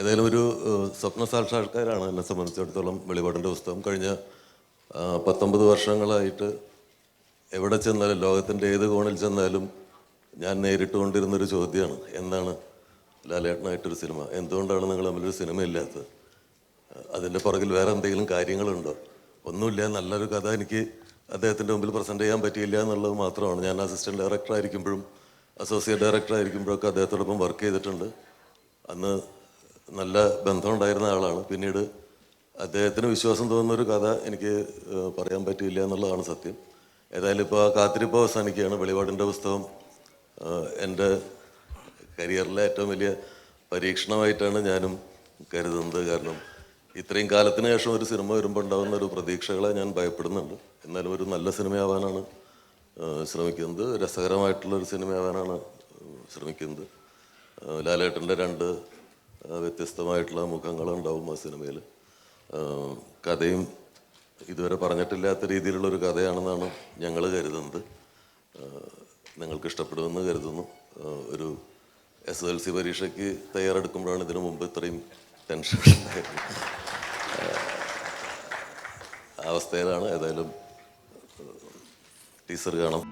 ഏതായാലും ഒരു സ്വപ്ന സാക്ഷാത്കാരമാണ് എന്നെ സംബന്ധിച്ചിടത്തോളം വെളിപാടിൻ്റെ പുസ്തകം. കഴിഞ്ഞ 19 വർഷങ്ങളായിട്ട് എവിടെ ചെന്നാലും, ലോകത്തിൻ്റെ ഏത് കോണിൽ ചെന്നാലും ഞാൻ നേരിട്ടുകൊണ്ടിരുന്നൊരു ചോദ്യമാണ്, എന്നാണ് ലാലേട്ടനായിട്ടൊരു സിനിമ, എന്തുകൊണ്ടാണ് നിങ്ങൾ തമ്മിലൊരു സിനിമ ഇല്ലാത്തത്, അതിൻ്റെ പുറകിൽ വേറെ എന്തെങ്കിലും കാര്യങ്ങളുണ്ടോ? ഒന്നുമില്ല, നല്ലൊരു കഥ എനിക്ക് അദ്ദേഹത്തിൻ്റെ മുമ്പിൽ പ്രസൻറ്റ് ചെയ്യാൻ പറ്റിയില്ല എന്നുള്ളത് മാത്രമാണ്. ഞാൻ അസിസ്റ്റൻറ്റ് ഡയറക്ടർ ആയിരിക്കുമ്പോഴും അസോസിയേറ്റ് ഡയറക്ടർ ആയിരിക്കുമ്പോഴൊക്കെ അദ്ദേഹത്തോടൊപ്പം വർക്ക് ചെയ്തിട്ടുണ്ട്. അന്ന് നല്ല ബന്ധമുണ്ടായിരുന്ന ആളാണ്. പിന്നീട് അദ്ദേഹത്തിന് വിശ്വാസം തോന്നുന്നൊരു കഥ എനിക്ക് പറയാൻ പറ്റിയില്ല എന്നുള്ളതാണ് സത്യം. ഏതായാലും ഇപ്പോൾ ആ കാത്തിരിപ്പ് അവസാനിക്കുകയാണ്. വെളിപാടിൻ്റെ പുസ്തകം എൻ്റെ കരിയറിലെ ഏറ്റവും വലിയ പരീക്ഷണമായിട്ടാണ് ഞാനും കരുതുന്നത്. കാരണം ഇത്രയും കാലത്തിന് ശേഷം ഒരു സിനിമ വരുമ്പോൾ ഉണ്ടാകുന്ന ഒരു പ്രതീക്ഷകളെ ഞാൻ ഭയപ്പെടുന്നുണ്ട്. എന്നാലും ഒരു നല്ല സിനിമയാവാനാണ് ശ്രമിക്കുന്നത്, രസകരമായിട്ടുള്ളൊരു സിനിമയാവാനാണ് ശ്രമിക്കുന്നത്. ലാലേട്ടൻ്റെ 2 വ്യത്യസ്തമായിട്ടുള്ള മുഖങ്ങളുണ്ടാവും ആ സിനിമയിൽ. കഥയും ഇതുവരെ പറഞ്ഞിട്ടില്ലാത്ത രീതിയിലുള്ളൊരു കഥയാണെന്നാണ് ഞങ്ങൾ കരുതുന്നത്. നിങ്ങൾക്ക് ഇഷ്ടപ്പെടുമെന്ന് കരുതുന്നു. ഒരു SSLC പരീക്ഷയ്ക്ക് തയ്യാറെടുക്കുമ്പോഴാണ് ഇതിനു മുമ്പ് ഇത്രയും ടെൻഷൻ ഉണ്ടായിരുന്നത്. അവസ്ഥയിലാണ്. ഏതായാലും ടീസർ കാണാം.